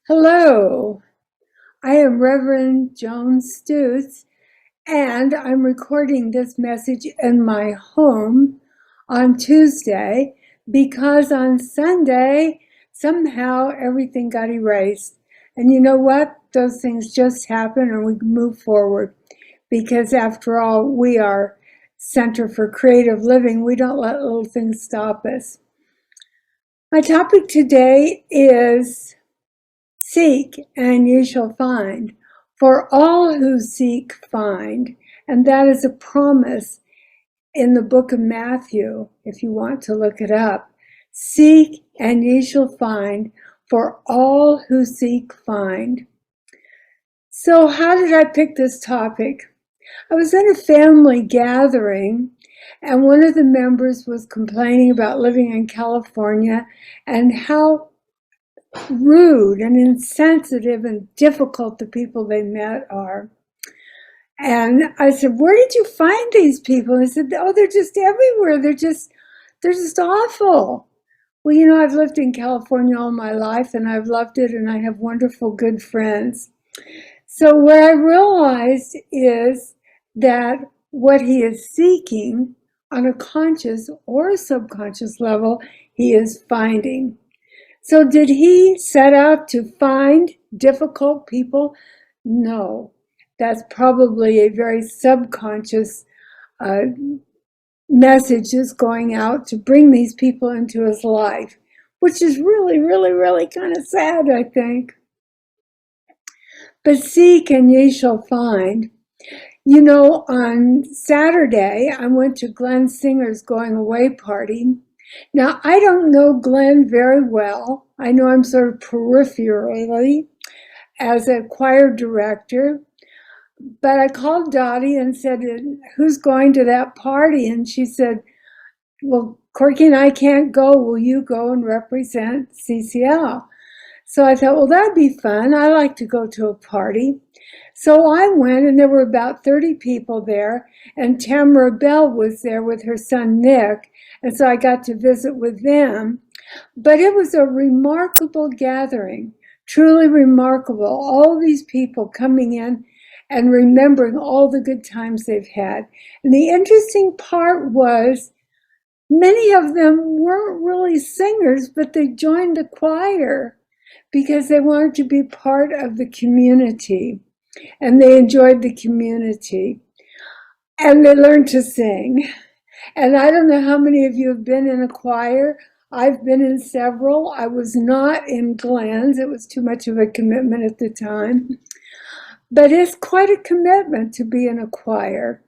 Hello, I am Reverend Joan Stutes, and I'm recording this message in my home on Tuesday because on Sunday, somehow everything got erased. And you know what? Those things just happen and we move forward because, after all, we are Center for Creative Living. We don't let little things stop us. My topic today is Seek and ye shall find. For all who seek find. And that is a promise in the book of Matthew, if you want to look it up. Seek and ye shall find, for all who seek find. So how did I pick this topic? I was at a family gathering, and one of the members was complaining about living in California and how rude and insensitive and difficult the people they met are. And I said, where did you find these people? He said, oh, they're just everywhere. They're just awful. Well, I've lived in California all my life and I've loved it and I have wonderful, good friends. So what I realized is that what he is seeking on a conscious or a subconscious level, he is finding. So did he set out to find difficult people? No, that's probably a very subconscious message is going out to bring these people into his life, which is really, really, really kind of sad, I think. But seek and ye shall find. On Saturday, I went to Glenn Singer's going away party. Now, I don't know Glenn very well. I know him sort of peripherally as a choir director. But I called Dottie and said, who's going to that party? And she said, well, Corky and I can't go. Will you go and represent CCL? So I thought, well, that'd be fun. I like to go to a party. So I went, and there were about 30 people there, and Tamara Bell was there with her son Nick, and so I got to visit with them. But it was a remarkable gathering, truly remarkable. All these people coming in and remembering all the good times they've had. And the interesting part was many of them weren't really singers, but they joined the choir because they wanted to be part of the community. And they enjoyed the community. And they learned to sing. And I don't know how many of you have been in a choir. I've been in several. I was not in Glenn's. It was too much of a commitment at the time. But it's quite a commitment to be in a choir.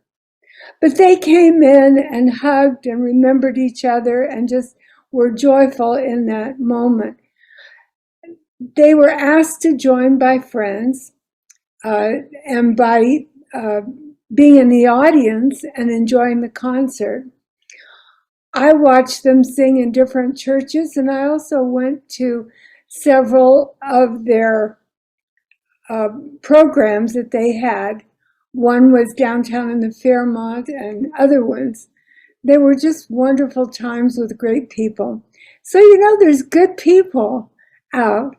But they came in and hugged and remembered each other and just were joyful in that moment. They were asked to join by friends. And by being in the audience and enjoying the concert. I watched them sing in different churches, and I also went to several of their programs that they had. One was downtown in the Fairmont and other ones. They were just wonderful times with great people. So, there's good people out,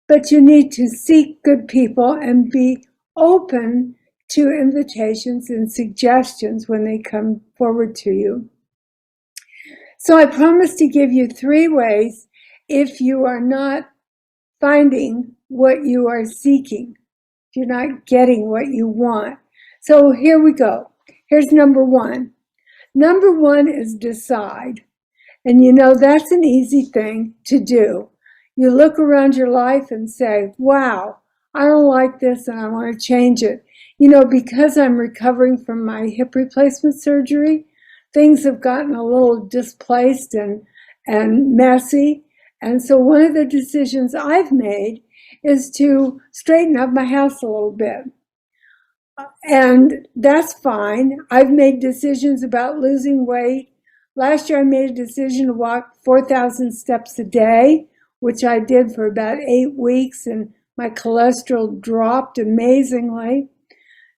but you need to seek good people and be open to invitations and suggestions when they come forward to you. So I promise to give you 3 ways if you are not finding what you are seeking, if you're not getting what you want. So here we go. Here's number 1. Number 1 is decide. And that's an easy thing to do. You look around your life and say, wow, I don't like this and I want to change it. Because I'm recovering from my hip replacement surgery, things have gotten a little displaced and messy. And so one of the decisions I've made is to straighten up my house a little bit. And that's fine. I've made decisions about losing weight. Last year I made a decision to walk 4,000 steps a day, which I did for about 8 weeks, and my cholesterol dropped amazingly.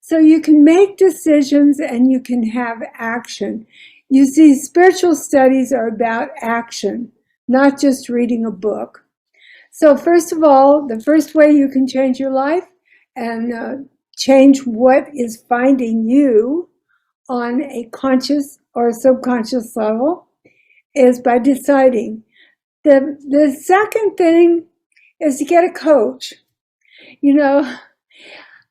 So you can make decisions and you can have action. You see, spiritual studies are about action, not just reading a book. So first of all, the first way you can change your life and change what is finding you on a conscious or subconscious level is by deciding. The second thing is to get a coach. You know,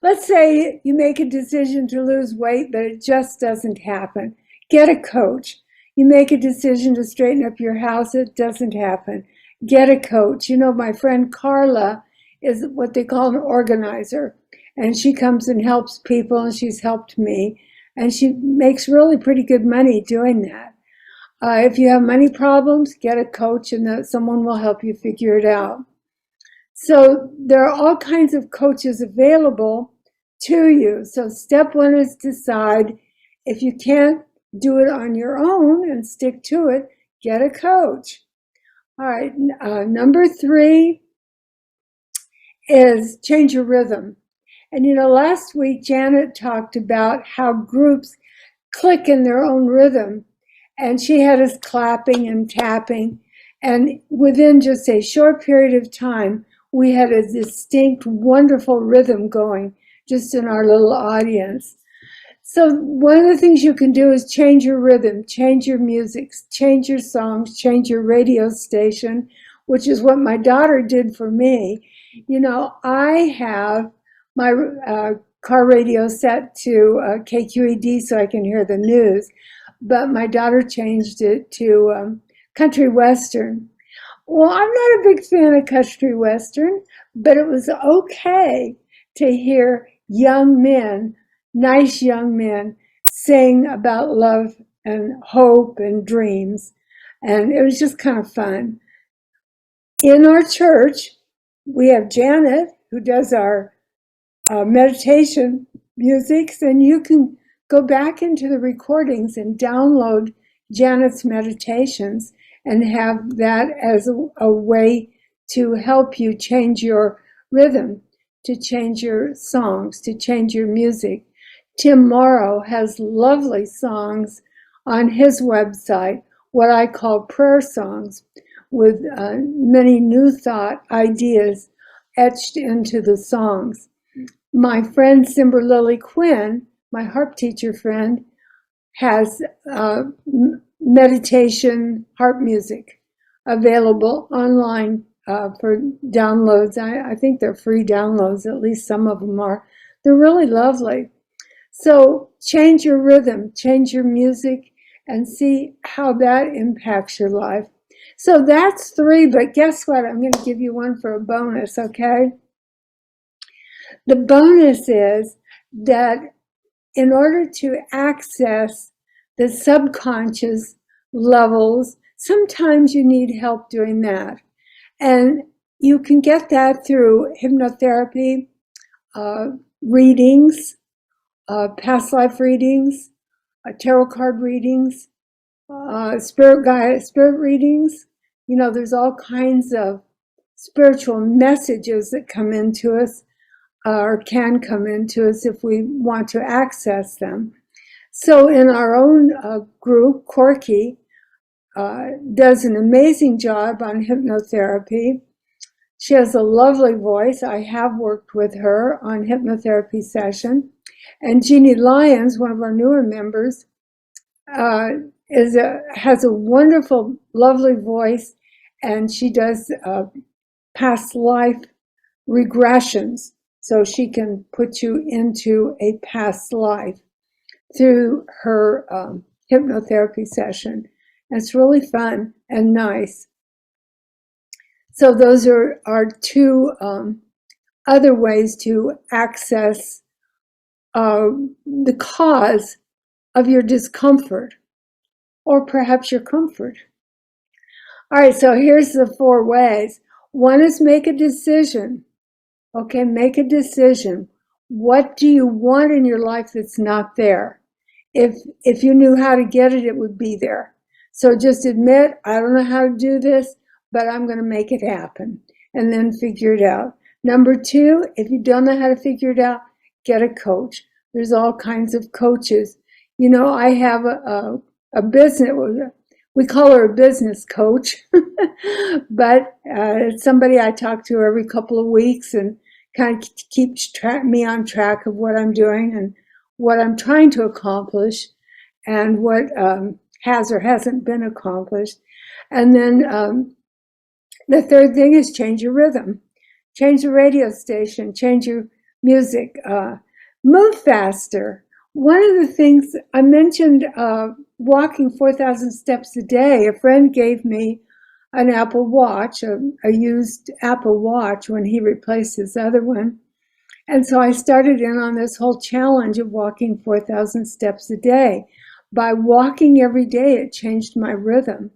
let's say you make a decision to lose weight, but it just doesn't happen. Get a coach. You make a decision to straighten up your house, it doesn't happen. Get a coach. You know, my friend Carla is what they call an organizer, and she comes and helps people, and she's helped me, and she makes really pretty good money doing that. If you have money problems, get a coach, and someone will help you figure it out. So there are all kinds of coaches available to you. So step one is decide. If you can't do it on your own and stick to it, get a coach. All right, number 3 is change your rhythm. And you know, last week Janet talked about how groups click in their own rhythm, and she had us clapping and tapping, and within just a short period of time, we had a distinct, wonderful rhythm going just in our little audience. So one of the things you can do is change your rhythm, change your music, change your songs, change your radio station, which is what my daughter did for me. You know, I have my car radio set to KQED so I can hear the news, but my daughter changed it to country western. Well, I'm not a big fan of country western, but it was okay to hear young men, nice young men, sing about love and hope and dreams. And it was just kind of fun. In our church, we have Janet, who does our meditation musics, and you can go back into the recordings and download Janet's meditations and have that as a way to help you change your rhythm, to change your songs, to change your music. Tim Morrow has lovely songs on his website, what I call prayer songs, with many new thought ideas etched into the songs. My friend Simber Lily Quinn, my harp teacher friend, has meditation harp music available online for downloads. I think they're free downloads, at least some of them are. They're really lovely. So change your rhythm, change your music, and see how that impacts your life. So that's 3, but guess what? I'm going to give you one for a bonus, okay? The bonus is that in order to access the subconscious levels, sometimes you need help doing that. And you can get that through hypnotherapy, readings, past life readings, tarot card readings, spirit readings. You know, there's all kinds of spiritual messages that come into us or can come into us if we want to access them. So in our own group, Corky does an amazing job on hypnotherapy. She has a lovely voice. I have worked with her on hypnotherapy session. And Jeannie Lyons, one of our newer members, has a wonderful, lovely voice, and she does past life regressions. So she can put you into a past life through her hypnotherapy session. And it's really fun and nice. So those are 2 other ways to access the cause of your discomfort, or perhaps your comfort. All right, so here's the 4 ways. One is make a decision. Okay, make a decision. What do you want in your life that's not there? If you knew how to get it, it would be there. So just admit, I don't know how to do this, but I'm going to make it happen, and then figure it out. Number 2, if you don't know how to figure it out, get a coach. There's all kinds of coaches. I have a business, we call her a business coach. But it's somebody I talk to every couple of weeks and kind of keeps me on track of what I'm doing and what I'm trying to accomplish and what has or hasn't been accomplished. And then the third thing is change your rhythm, change the radio station, change your music, move faster. One of the things I mentioned, walking 4,000 steps a day, a friend gave me an Apple Watch, a used Apple Watch when he replaced his other one. And so I started in on this whole challenge of walking 4,000 steps a day. By walking every day, it changed my rhythm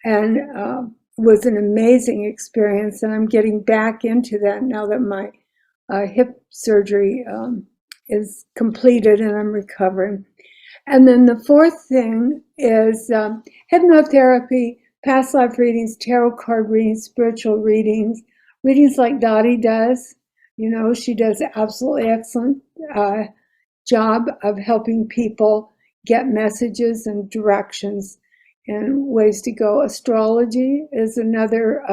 and was an amazing experience. And I'm getting back into that now that my hip surgery is completed and I'm recovering. And then the fourth thing is hypnotherapy, past life readings, tarot card readings, spiritual readings, readings like Dottie does. You know, she does an absolutely excellent job of helping people get messages and directions and ways to go. Astrology is another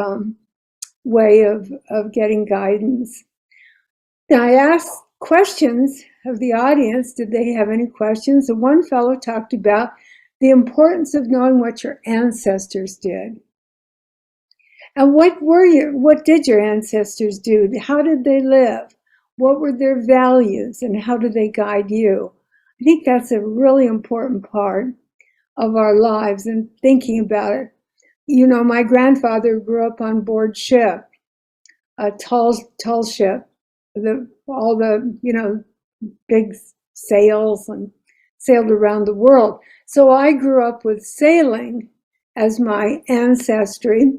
way of getting guidance. Now, I asked questions of the audience. Did they have any questions? And one fellow talked about the importance of knowing what your ancestors did. And what did your ancestors do? How did they live? What were their values and how did they guide you? I think that's a really important part of our lives and thinking about it. You know, my grandfather grew up on board ship, a tall ship, all the, you know, big sails and sailed around the world. So I grew up with sailing as my ancestry.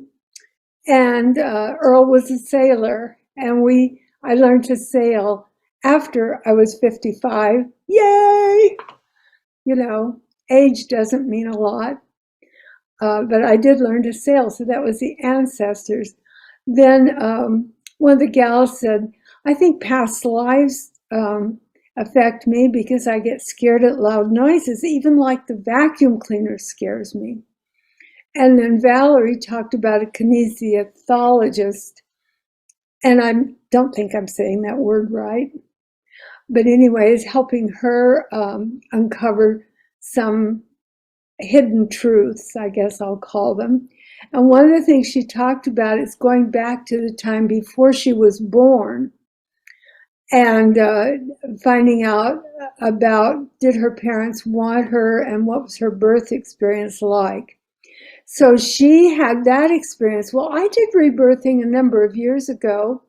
And Earl was a sailor, and I learned to sail after I was 55. Yay! You know, age doesn't mean a lot, but I did learn to sail, so that was the ancestors. Then one of the gals said, I think past lives affect me because I get scared at loud noises, even like the vacuum cleaner scares me. And then Valerie talked about a kinesiologist, and I don't think I'm saying that word right. But anyways, helping her uncover some hidden truths, I guess I'll call them. And one of the things she talked about is going back to the time before she was born and finding out about did her parents want her and what was her birth experience like. So she had that experience. Well, I did rebirthing a number of years ago,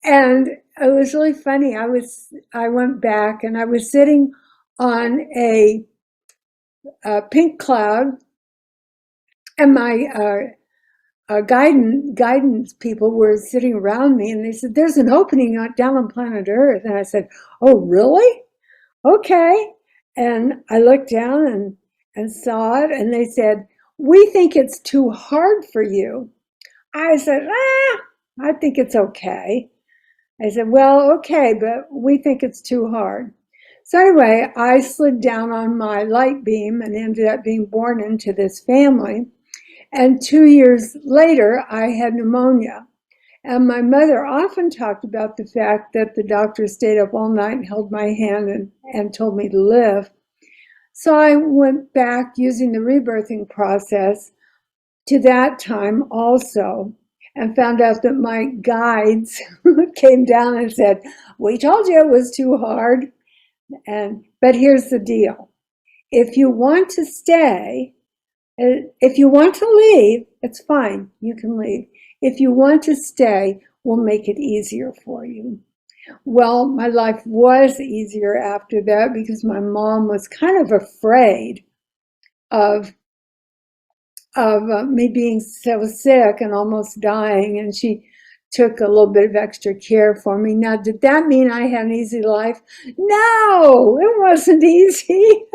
and it was really funny. I went back and I was sitting on a pink cloud, and my guidance people were sitting around me, and they said, "There's an opening down on planet Earth," and I said, "Oh, really? Okay." And I looked down and saw it, and they said, "We think it's too hard for you." I said, I think it's okay. I said, well, okay, but we think it's too hard. So anyway, I slid down on my light beam and ended up being born into this family. And 2 years later, I had pneumonia. And my mother often talked about the fact that the doctor stayed up all night and held my hand and told me to live. So I went back using the rebirthing process to that time also and found out that my guides came down and said, we told you it was too hard. But here's the deal. If you want to stay, if you want to leave, it's fine. You can leave. If you want to stay, we'll make it easier for you. Well, my life was easier after that because my mom was kind of afraid of me being so sick and almost dying, and she took a little bit of extra care for me. Now, did that mean I had an easy life? No, it wasn't easy,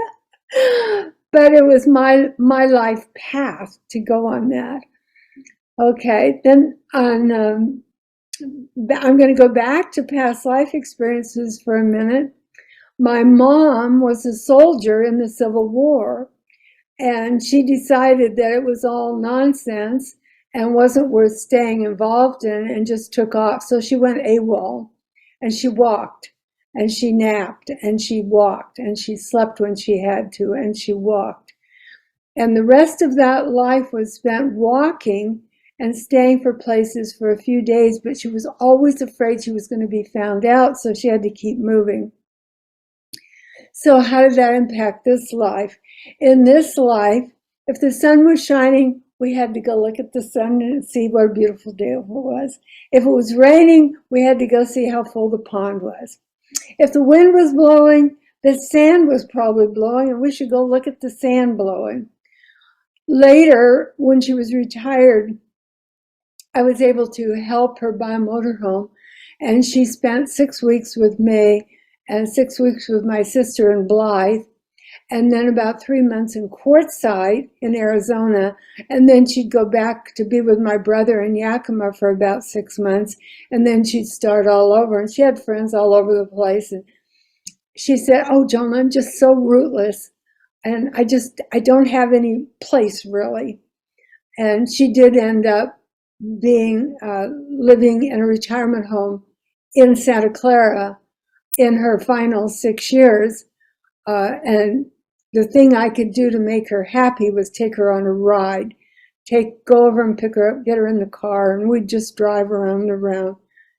but it was my life path to go on that. Okay, then I'm going to go back to past life experiences for a minute. My mom was a soldier in the Civil War, and she decided that it was all nonsense and wasn't worth staying involved in and just took off. So she went AWOL, and she walked and she napped and she walked and she slept when she had to and she walked. And the rest of that life was spent walking and staying for places for a few days, but she was always afraid she was going to be found out, so she had to keep moving. So how did that impact this life? In this life, if the sun was shining, we had to go look at the sun and see what a beautiful day it was. If it was raining, we had to go see how full the pond was. If the wind was blowing, the sand was probably blowing, and we should go look at the sand blowing. Later, when she was retired, I was able to help her buy a motorhome, and she spent 6 weeks with me and 6 weeks with my sister in Blythe, and then about 3 months in Quartzsite in Arizona, and then she'd go back to be with my brother in Yakima for about 6 months, and then she'd start all over, and she had friends all over the place. And she said, "Oh, Joan, I'm just so rootless, and I don't have any place really." And she did end up being living in a retirement home in Santa Clara in her final 6 years, and the thing I could do to make her happy was take her on a ride, go over and pick her up, get her in the car, and we'd just drive around and around.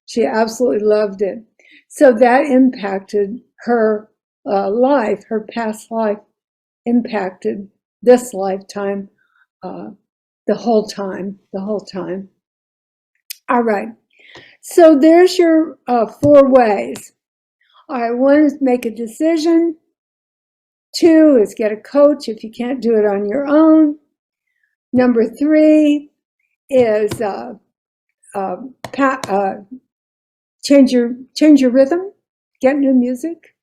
She absolutely loved it. So that impacted her life. Her past life impacted this lifetime, the whole time. All right. So there's your 4 ways. All right, 1 is make a decision. 2 is get a coach if you can't do it on your own. Number 3 is change your rhythm, get new music,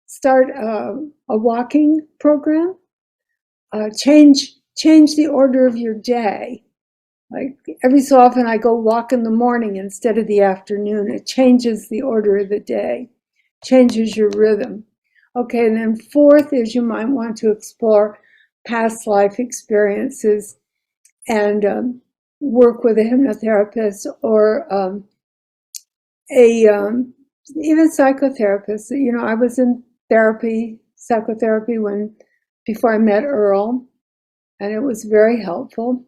start a walking program, change the order of your day. Like every so often I go walk in the morning instead of the afternoon. It changes the order of the day, changes your rhythm. Okay, and then 4th is you might want to explore past life experiences and work with a hypnotherapist or even psychotherapist. You know, I was in psychotherapy before I met Earl, and it was very helpful.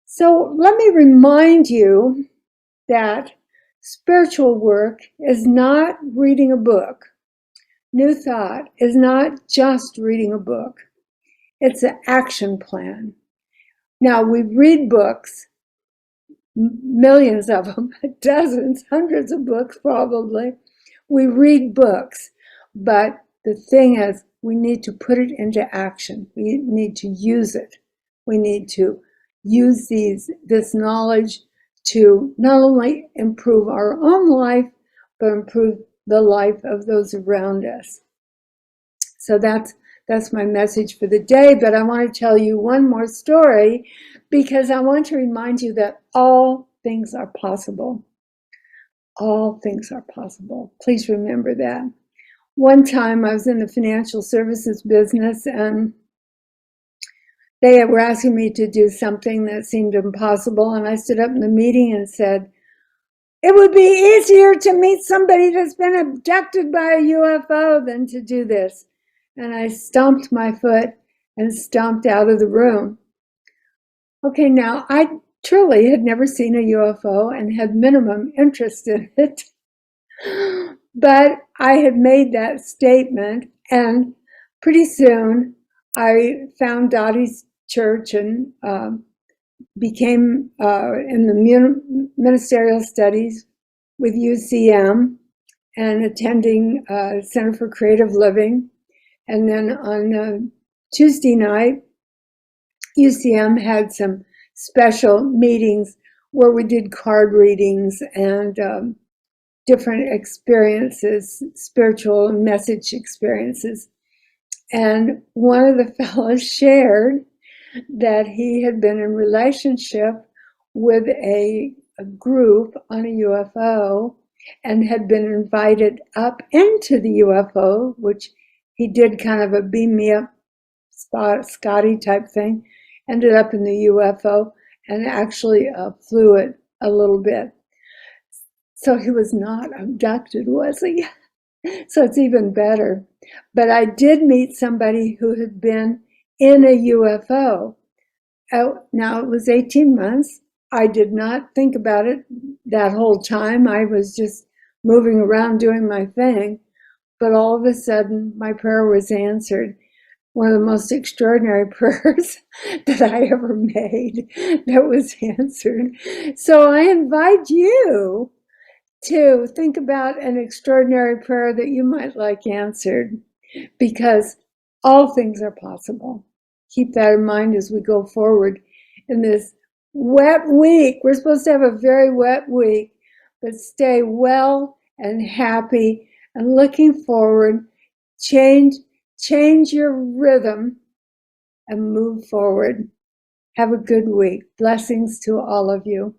So let me remind you that spiritual work is not reading a book. New Thought is not just reading a book. It's an action plan. Now, we read books, millions of them, dozens, hundreds of books probably. We read books, but the thing is, we need to put it into action. We need to use it. We need to use this knowledge to not only improve our own life, but improve the life of those around us. So that's my message for the day, but I want to tell you one more story because I want to remind you that all things are possible. All things are possible. Please remember that. One time I was in the financial services business and they were asking me to do something that seemed impossible, and I stood up in the meeting and said, "It would be easier to meet somebody that's been abducted by a UFO than to do this." And I stomped my foot and stomped out of the room. Okay, now I truly had never seen a UFO and had minimum interest in it. But I had made that statement, and pretty soon I found Dottie's church and became in the ministerial studies with UCM and attending Center for Creative Living. And then on Tuesday night, UCM had some special meetings where we did card readings and different experiences, spiritual message experiences. And one of the fellows shared that he had been in relationship with a group on a UFO and had been invited up into the UFO, which he did kind of a beam me up Scotty type thing, ended up in the UFO and actually flew it a little bit. So he was not abducted, was he? So it's even better. But I did meet somebody who had been in a UFO. Now it was 18 months. I did not think about it that whole time. I was just moving around doing my thing. But all of a sudden, my prayer was answered. One of the most extraordinary prayers that I ever made that was answered. So I invite you to think about an extraordinary prayer that you might like answered, because all things are possible. Keep that in mind as we go forward in this wet week. We're supposed to have a very wet week, but stay well and happy and looking forward. Change your rhythm and move forward. Have a good week. Blessings to all of you.